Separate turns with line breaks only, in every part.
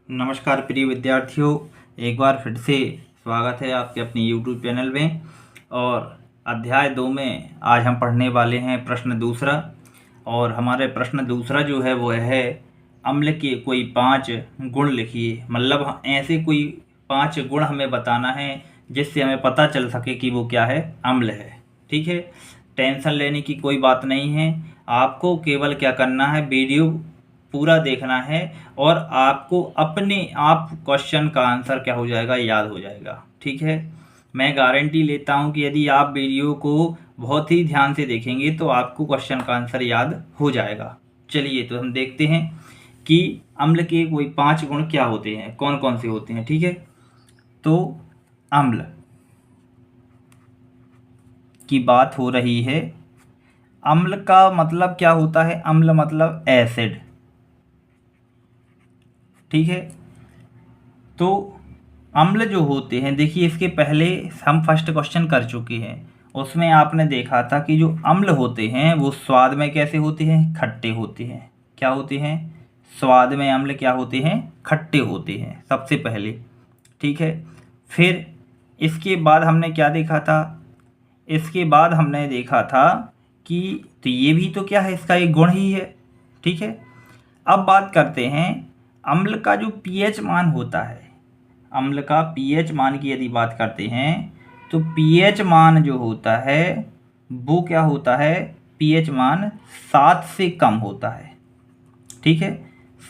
नमस्कार प्रिय विद्यार्थियों, एक बार फिर से स्वागत है आपके अपने YouTube चैनल में। और अध्याय 2 में आज हम पढ़ने वाले हैं प्रश्न दूसरा। और हमारे प्रश्न दूसरा जो है वो है अम्ल के कोई 5 गुण लिखिए। मतलब ऐसे कोई 5 गुण हमें बताना है जिससे हमें पता चल सके कि वो क्या है, अम्ल है। ठीक है, टेंशन लेने की कोई बात नहीं है। आपको केवल क्या करना है, वीडियो पूरा देखना है और आपको अपने आप क्वेश्चन का आंसर क्या हो जाएगा, याद हो जाएगा। ठीक है, मैं गारंटी लेता हूं कि यदि आप वीडियो को बहुत ही ध्यान से देखेंगे तो आपको क्वेश्चन का आंसर याद हो जाएगा। चलिए तो हम देखते हैं कि अम्ल के कोई 5 गुण क्या होते हैं, कौन कौन से होते हैं। ठीक है, तो अम्ल की बात हो रही है। अम्ल का मतलब क्या होता है? अम्ल मतलब एसिड। ठीक है, तो अम्ल जो होते हैं, देखिए इसके पहले हम फर्स्ट क्वेश्चन कर चुके हैं। उसमें आपने देखा था कि जो अम्ल होते हैं वो स्वाद में कैसे होते हैं, खट्टे होते हैं। क्या होते हैं? स्वाद में अम्ल क्या होते हैं, खट्टे होते हैं सबसे पहले। ठीक है, फिर इसके बाद हमने क्या देखा था? इसके बाद हमने देखा था कि तो ये भी तो क्या है, इसका एक गुण ही है। ठीक है, अब बात करते हैं अम्ल का जो पीएच मान होता है। अम्ल का पीएच मान की यदि बात करते हैं तो पीएच मान जो होता है वो क्या होता है, पीएच मान 7 से कम होता है। ठीक है,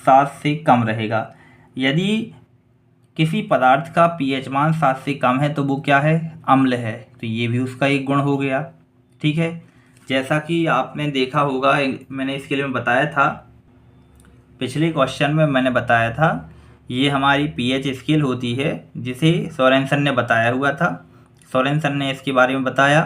7 से कम रहेगा। यदि किसी पदार्थ का पीएच मान 7 से कम है तो वो क्या है, अम्ल है। तो ये भी उसका एक गुण हो गया। ठीक है, जैसा कि आपने देखा होगा, मैंने इसके लिए बताया था, पिछले क्वेश्चन में मैंने बताया था, ये हमारी पीएच स्केल होती है जिसे सोरेनसन ने बताया हुआ था। सोरेनसन ने इसके बारे में बताया।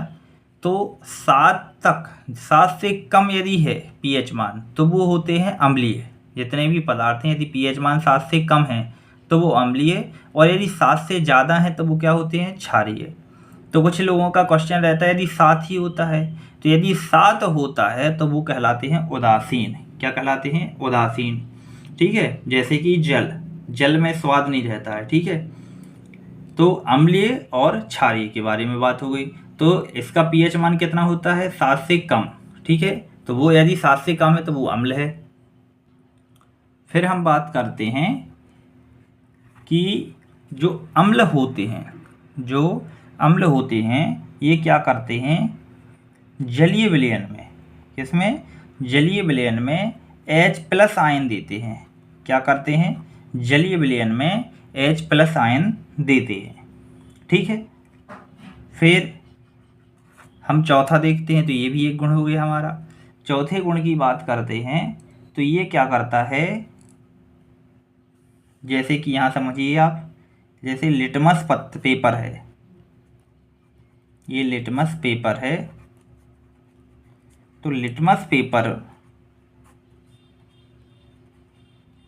तो 7 से कम यदि है पीएच मान तो वो होते हैं अम्लीय। जितने भी पदार्थ हैं, यदि पीएच मान 7 से कम है तो वो अम्लीय, और यदि 7 से ज़्यादा है तो वो क्या होते हैं, क्षारीय। तो कुछ लोगों का क्वेश्चन रहता है यदि 7 ही होता है, तो यदि 7 होता है तो वो कहलाते हैं उदासीन। क्या कहलाते हैं? उदासीन। ठीक है, जैसे कि जल में स्वाद नहीं रहता है। ठीक है, तो अम्लीय और क्षारीय के बारे में बात हो गई। तो इसका पीएच मान कितना होता है, 7 से कम। ठीक है, तो वो यदि 7 से कम है तो वो अम्ल है। फिर हम बात करते हैं कि जो अम्ल होते हैं, जो अम्ल होते हैं ये क्या करते हैं, जलीय विलयन में, किसमें, जलीय विलयन में H+ आयन देते हैं। क्या करते हैं, जलीय विलयन में H+ आयन देते हैं। ठीक है, फिर हम चौथा देखते हैं, तो ये भी एक गुण हो गया हमारा। चौथे गुण की बात करते हैं तो ये क्या करता है, जैसे कि यहाँ समझिए आप, जैसे लिटमस पेपर है, ये लिटमस पेपर है। तो लिटमस पेपर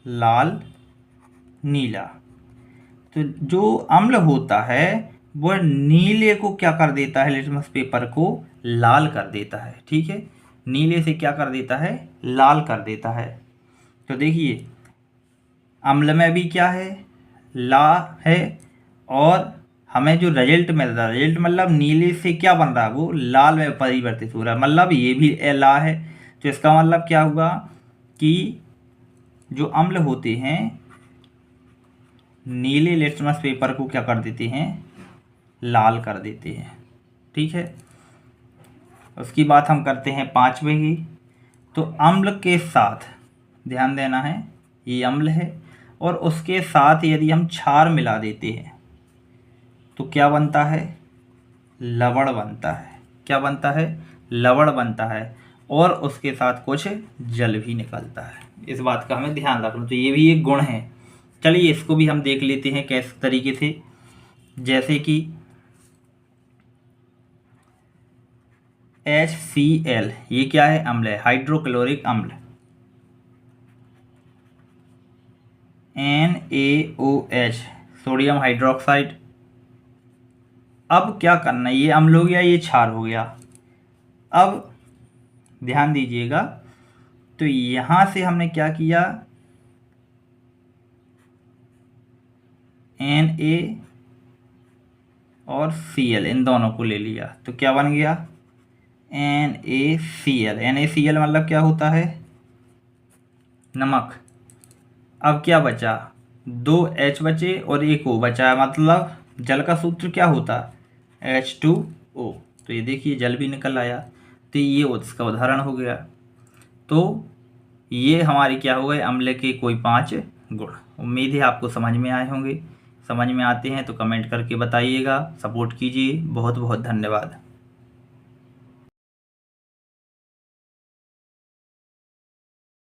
लाल, नीला, तो जो अम्ल होता है वह नीले को क्या कर देता है, लिटमस पेपर को लाल कर देता है। ठीक है, नीले से क्या कर देता है, लाल कर देता है। तो देखिए अम्ल में भी क्या है, ला है, और हमें जो रिजल्ट मिल रहा है, रिजल्ट मतलब नीले से क्या बन रहा है, वो लाल में परिवर्तित हो रहा है, मतलब ये भी ला है। तो इसका मतलब क्या हुआ कि जो अम्ल होते हैं नीले लिटमस पेपर को क्या कर देते हैं, लाल कर देते हैं। ठीक है, उसकी बात हम करते हैं 5वें की। तो अम्ल के साथ ध्यान देना है, ये अम्ल है और उसके साथ यदि हम क्षार मिला देते हैं तो क्या बनता है, लवण बनता है। क्या बनता है, लवण बनता है, और उसके साथ कुछ जल भी निकलता है। इस बात का हमें ध्यान रखना। तो ये भी एक गुण है। चलिए इसको भी हम देख लेते हैं किस तरीके से। जैसे कि HCl, ये क्या है, अम्ल है, हाइड्रोक्लोरिक अम्ल। NaOH, sodium hydroxide. अब क्या करना है, ये अम्ल हो गया, ये क्षार हो गया। अब ध्यान दीजिएगा, तो यहाँ से हमने क्या किया, Na और Cl इन दोनों को ले लिया तो क्या बन गया NaCl। NaCl मतलब क्या होता है नमक। अब क्या बचा 2 H बचे और एक O बचा, मतलब जल का सूत्र क्या होता H2O। तो ये देखिए जल भी निकल आया, तो ये उसका उदाहरण हो गया। तो ये हमारी क्या हो गए अम्ल के कोई 5 गुण। उम्मीद है आपको समझ में आए होंगे। समझ में आते हैं तो कमेंट करके बताइएगा, सपोर्ट कीजिए। बहुत बहुत धन्यवाद।